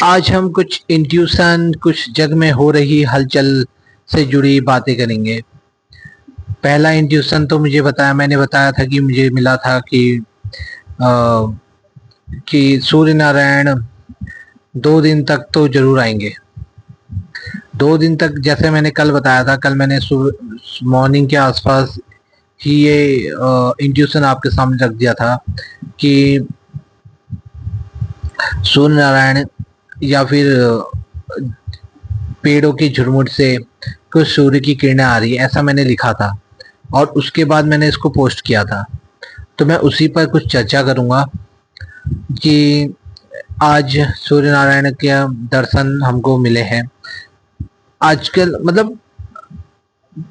आज हम कुछ इंट्यूशन, कुछ जग में हो रही हलचल से जुड़ी बातें करेंगे। पहला इंट्यूशन तो मैंने बताया था कि मुझे मिला था अ, कि सूर्य नारायण 2 दिन तक तो जरूर आएंगे। 2 दिन तक, जैसे मैंने कल बताया था, कल मैंने मॉर्निंग के आसपास ही ये इंट्यूशन आपके सामने रख दिया था कि सूर्य नारायण या फिर पेड़ों की झुरमुट से कुछ सूर्य की किरणें आ रही है, ऐसा मैंने लिखा था और उसके बाद मैंने इसको पोस्ट किया था। तो मैं उसी पर कुछ चर्चा करूंगा कि आज सूर्य नारायण के दर्शन हमको मिले हैं। आजकल मतलब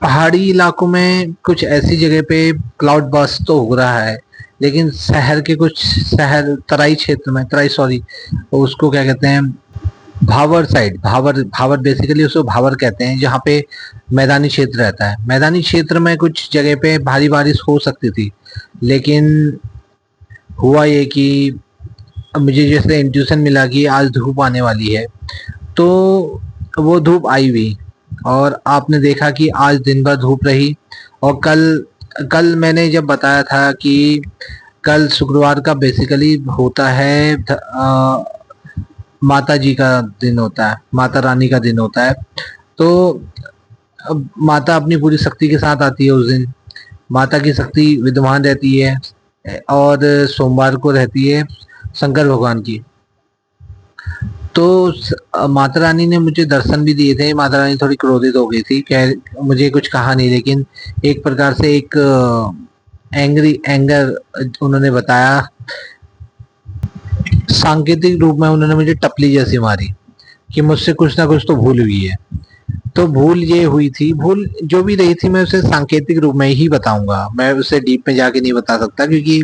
पहाड़ी इलाकों में कुछ ऐसी जगह पे क्लाउड बर्स्ट तो हो रहा है, लेकिन शहर तराई क्षेत्र में, तराई सॉरी, उसको क्या कहते हैं, भावर साइड, भावर भावर बेसिकली उसको भावर कहते हैं, जहाँ पे मैदानी क्षेत्र रहता है। मैदानी क्षेत्र में कुछ जगह पे भारी बारिश हो सकती थी, लेकिन हुआ ये कि मुझे जैसे इंट्यूशन मिला कि आज धूप आने वाली है, तो वो धूप आई भी और आपने देखा कि आज दिन भर धूप रही। और कल कल मैंने जब बताया था कि कल शुक्रवार का बेसिकली होता है माता जी का दिन होता है, माता रानी का दिन होता है। तो अब माता अपनी पूरी शक्ति के साथ आती है उस दिन। माता की शक्ति विद्यमान रहती है और सोमवार को रहती है शंकर भगवान की। तो माता रानी ने मुझे दर्शन भी दिए थे। माता रानी थोड़ी क्रोधित हो गई थी, कह मुझे कुछ कहा नहीं, लेकिन एक प्रकार से एक एंगर उन्होंने बताया। सांकेतिक रूप में उन्होंने मुझे टपली जैसी मारी कि मुझसे कुछ ना कुछ तो भूल हुई है। तो भूल ये हुई थी, भूल जो भी रही थी मैं उसे सांकेतिक रूप में ही बताऊंगा, मैं उसे डीप में जाके नहीं बता सकता क्योंकि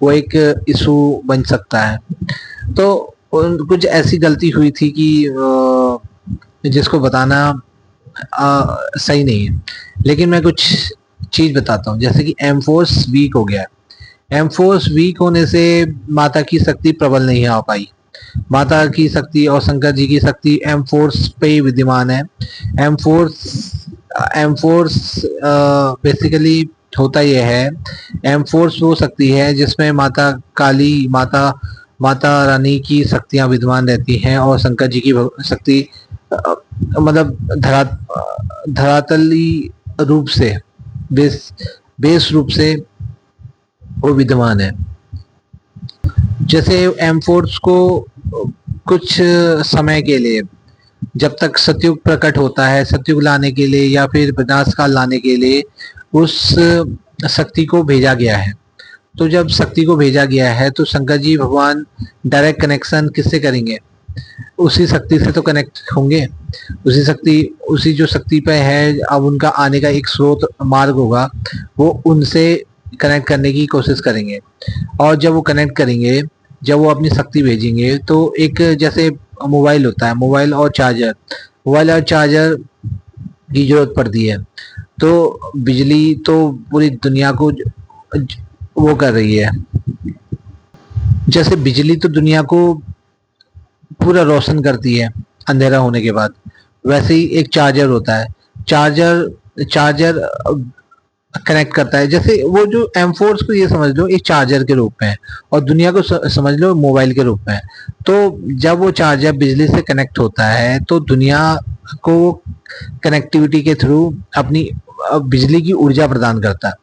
वो एक इशू बन सकता है। तो कुछ ऐसी गलती हुई थी कि जिसको बताना सही नहीं है, लेकिन मैं कुछ चीज बताता हूँ। जैसे कि एम फोर्स वीक हो गया। एम फोर्स वीक होने से माता की शक्ति प्रबल नहीं आ पाई। माता की शक्ति और शंकर जी की शक्ति एम फोर्स पे ही विद्यमान है। M force M force basically होता यह है, एम फोर्स वो शक्ति है जिसमें माता काली, माता रानी की शक्तियां विद्यमान रहती हैं और शंकर जी की शक्ति मतलब धरातली रूप से, बेस रूप से वो विद्यमान है। जैसे एम फोर्स को कुछ समय के लिए, जब तक सतयुग प्रकट होता है, सतयुग लाने के लिए या फिर विनाश काल लाने के लिए उस शक्ति को भेजा गया है। तो जब शक्ति को भेजा गया है तो शंकर जी भगवान डायरेक्ट कनेक्शन किससे करेंगे? उसी शक्ति से तो कनेक्ट होंगे। उसी जो शक्ति पे है, अब उनका आने का एक स्रोत मार्ग होगा, वो उनसे कनेक्ट करने की कोशिश करेंगे। और जब वो कनेक्ट करेंगे, जब वो अपनी शक्ति भेजेंगे, तो एक जैसे मोबाइल होता है, मोबाइल और चार्जर की जरूरत पड़ती है। तो बिजली तो पूरी दुनिया को वो कर रही है। जैसे बिजली तो दुनिया को पूरा रोशन करती है अंधेरा होने के बाद, वैसे ही एक चार्जर होता है। चार्जर कनेक्ट करता है। जैसे वो जो एम फोर्स को ये समझ लो एक चार्जर के रूप में है और दुनिया को समझ लो मोबाइल के रूप में। तो जब वो चार्जर बिजली से कनेक्ट होता है तो दुनिया को कनेक्टिविटी के थ्रू अपनी बिजली की ऊर्जा प्रदान करता है।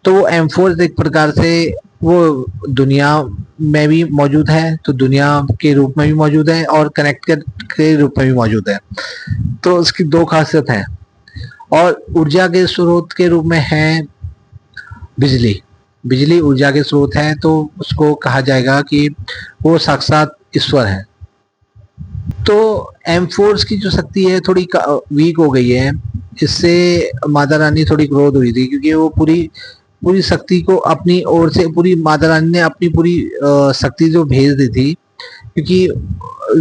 तो वो एम फोर्स एक प्रकार से वो दुनिया में भी मौजूद है, तो दुनिया के रूप में भी मौजूद है और कनेक्ट के रूप में भी मौजूद है। तो उसकी दो खासियत है। और ऊर्जा के स्रोत के रूप में है बिजली। बिजली ऊर्जा के स्रोत है, तो उसको कहा जाएगा कि वो साक्षात ईश्वर है। तो एम फोर्स की जो शक्ति है थोड़ी वीक हो गई है। इससे माता रानी थोड़ी क्रोध हुई थी क्योंकि वो पूरी शक्ति को अपनी ओर से, पूरी माता रानी ने अपनी पूरी शक्ति जो भेज दी थी, क्योंकि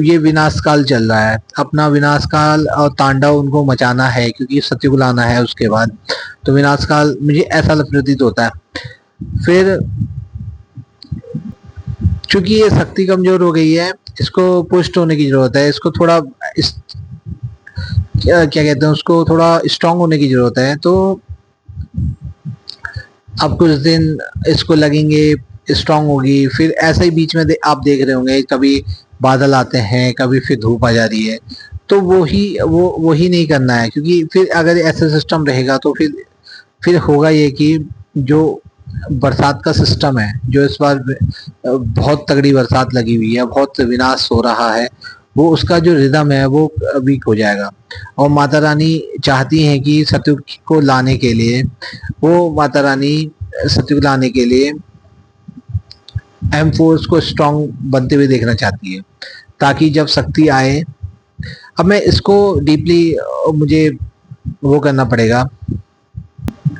ये विनाश काल चल रहा है, अपना विनाश काल और तांडव उनको मचाना है क्योंकि सतयुग लाना है उसके बाद। तो विनाश काल मुझे ऐसा प्रतीत होता है। फिर क्योंकि ये शक्ति कमजोर हो गई है, इसको पुष्ट होने की जरूरत है, इसको थोड़ा क्या कहते हैं, उसको थोड़ा स्ट्रांग होने की जरूरत है। तो अब कुछ दिन इसको लगेंगे, स्ट्रांग होगी, फिर ऐसे ही बीच में आप देख रहे होंगे कभी बादल आते हैं, कभी फिर धूप आ जा रही है। तो वो ही नहीं करना है, क्योंकि फिर अगर ऐसा सिस्टम रहेगा तो फिर होगा ये कि जो बरसात का सिस्टम है, जो इस बार बहुत तगड़ी बरसात लगी हुई है, बहुत विनाश हो रहा है, वो उसका जो रिदम है वो वीक हो जाएगा। और माता रानी चाहती हैं कि सतयुग को लाने के लिए, वो माता रानी सतयुग लाने के लिए एम फोर्स को स्ट्रांग बनते हुए देखना चाहती है, ताकि जब शक्ति आए। अब मैं इसको डीपली मुझे वो करना पड़ेगा,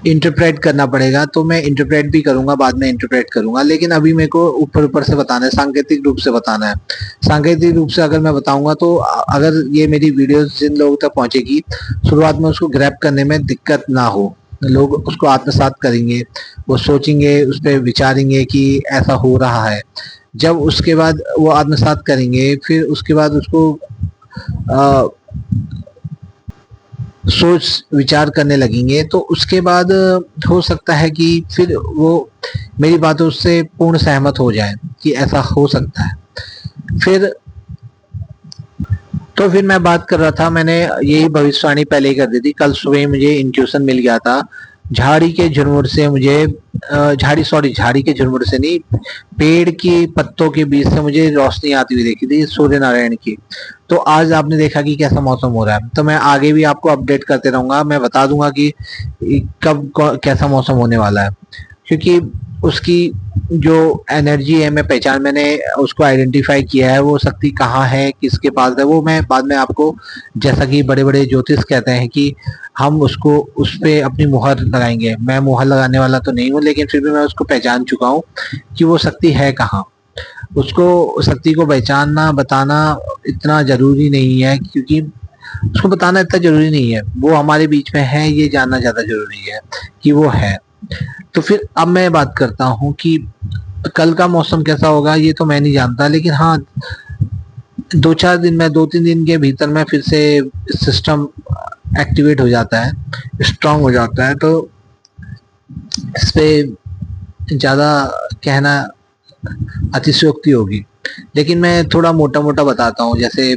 इंटरप्रेट करना पड़ेगा, तो मैं इंटरप्रेट भी करूंगा, बाद में इंटरप्रेट करूंगा, लेकिन अभी मेरे को ऊपर ऊपर से बताना है, सांकेतिक रूप से बताना है। सांकेतिक रूप से अगर मैं बताऊंगा तो अगर ये मेरी वीडियोस जिन लोगों तक पहुंचेगी, शुरुआत में उसको ग्रैब करने में दिक्कत ना हो, लोग उसको आत्मसात करेंगे, वो सोचेंगे, उस पर विचारेंगे कि ऐसा हो रहा है। जब उसके बाद वो आत्मसात करेंगे, फिर उसके बाद उसको सोच विचार करने लगेंगे, तो उसके बाद हो सकता है कि फिर वो मेरी बातों से पूर्ण सहमत हो जाए कि ऐसा हो सकता है। फिर मैं बात कर रहा था, मैंने यही भविष्यवाणी पहले ही कर दी थी। कल सुबह मुझे इंट्यूशन मिल गया था, झाड़ी के झुरमुर से मुझे झाड़ी के झुरमुर से नहीं, पेड़ के पत्तों के बीच से मुझे रोशनी आती हुई देखी थी, सूर्य नारायण की। तो आज आपने देखा कि कैसा मौसम हो रहा है, तो मैं आगे भी आपको अपडेट करते रहूंगा, मैं बता दूंगा कि कब कैसा मौसम होने वाला है, क्योंकि उसकी जो एनर्जी है, मैंने उसको आइडेंटिफाई किया है, वो शक्ति कहाँ है, किसके पास है, वो मैं बाद में आपको, जैसा कि बड़े बड़े ज्योतिष कहते हैं कि हम उसको उस पे अपनी मुहर लगाएंगे, मैं मुहर लगाने वाला तो नहीं हूँ, लेकिन फिर भी मैं उसको पहचान चुका हूँ कि वो शक्ति है कहाँ। उसको शक्ति को पहचानना, बताना इतना जरूरी नहीं है, क्योंकि उसको बताना इतना जरूरी नहीं है, वो हमारे बीच में है, ये जानना ज्यादा जरूरी है कि वो है। तो फिर अब मैं बात करता हूँ कि कल का मौसम कैसा होगा, ये तो मैं नहीं जानता, लेकिन हाँ, 2-3 दिन के भीतर में फिर से सिस्टम एक्टिवेट हो जाता है, स्ट्रांग हो जाता है, तो इस पे ज्यादा कहना अतिशयोक्ति होगी, लेकिन मैं थोड़ा मोटा मोटा बताता हूँ जैसे।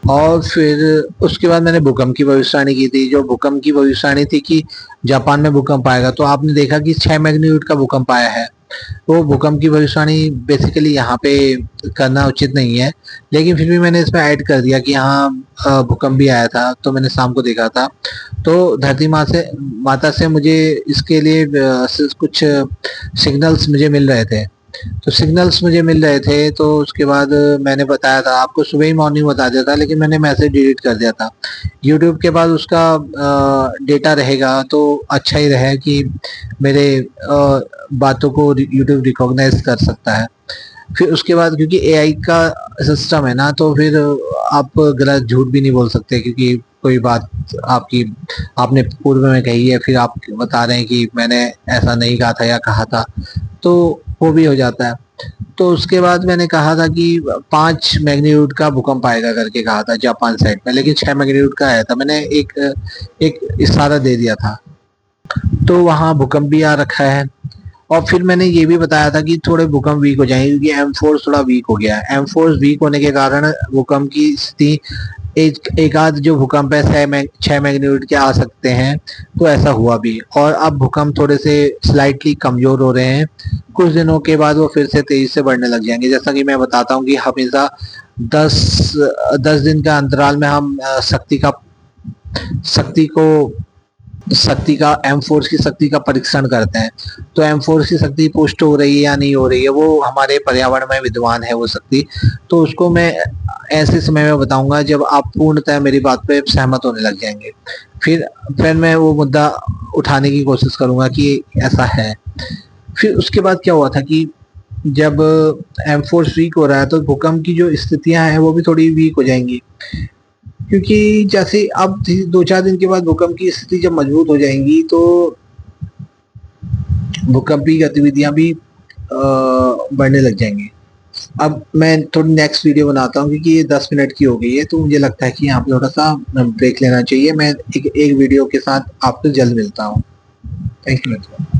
और फिर उसके बाद मैंने भूकंप की भविष्यवाणी की थी, जो भूकंप की भविष्यवाणी थी कि जापान में भूकंप आएगा, तो आपने देखा कि 6 मैग्नीट्यूड का भूकंप आया है। तो भूकंप की भविष्यवाणी बेसिकली यहाँ पे करना उचित नहीं है, लेकिन फिर भी मैंने इसमें ऐड कर दिया कि हाँ, भूकंप भी आया था, तो मैंने शाम को देखा था। तो धरती माता से मुझे इसके लिए कुछ सिग्नल्स मुझे मिल रहे थे, तो सिग्नल्स मुझे मिल रहे थे, तो उसके बाद मैंने बताया था आपको, सुबह ही मॉर्निंग बता दिया था, लेकिन मैंने मैसेज डिलीट कर दिया था। यूट्यूब के बाद उसका डेटा रहेगा तो अच्छा ही रहे कि मेरे बातों को यूट्यूब रिकॉग्नाइज कर सकता है। फिर उसके बाद क्योंकि एआई का सिस्टम है ना, तो फिर आप गलत झूठ भी नहीं बोल सकते, क्योंकि कोई बात आपने पूर्व में कही है, फिर आप बता रहे हैं कि मैंने ऐसा नहीं कहा था या कहा था, तो वो भी हो जाता है। तो उसके बाद मैंने कहा था कि 5 मैग्नीट्यूड का भूकंप आएगा करके कहा था जापान साइड में, लेकिन 6 मैग्नीट्यूड का आया था, मैंने एक इशारा दे दिया था, तो वहाँ भूकंप भी आ रखा है। और फिर मैंने ये भी बताया था कि थोड़े भूकंप वीक हो जाएंगे, क्योंकि एम फोर्स थोड़ा वीक हो गया है, एम फोर्स वीक होने के कारण भूकंप की स्थिति, एक आध जो भूकंप है 6 मैग्नीट्यूड के आ सकते हैं, तो ऐसा हुआ भी। और अब भूकंप थोड़े से स्लाइटली कमजोर हो रहे हैं, कुछ दिनों के बाद वो फिर से तेजी से बढ़ने लग जाएंगे। जैसा कि मैं बताता हूँ कि हमेशा 10 दिन का अंतराल में हम शक्ति का एम फोर्स की शक्ति का परीक्षण करते हैं। तो एम फोर्स की शक्ति पुष्ट हो रही है या नहीं हो रही है, वो हमारे पर्यावरण में विद्यमान है वो शक्ति, तो उसको मैं ऐसे समय में बताऊंगा जब आप पूर्णतः मेरी बात पे सहमत होने लग जाएंगे। फिर मैं वो मुद्दा उठाने की कोशिश करूंगा कि ऐसा है। फिर उसके बाद क्या हुआ था कि जब एम फोर्स वीक हो रहा है, तो भूकंप की जो स्थितियां हैं वो भी थोड़ी वीक हो जाएंगी, क्योंकि जैसे अब 2-4 दिन के बाद भूकंप की स्थिति जब मजबूत हो जाएंगी, तो भूकंपी गतिविधियां भी बढ़ने लग जाएंगे। अब मैं थोड़ी नेक्स्ट वीडियो बनाता हूँ क्योंकि ये 10 मिनट की हो गई है, तो मुझे लगता है कि यहाँ पे थोड़ा सा ब्रेक लेना चाहिए। मैं एक वीडियो के साथ आपको जल्द मिलता हूँ। Thank you.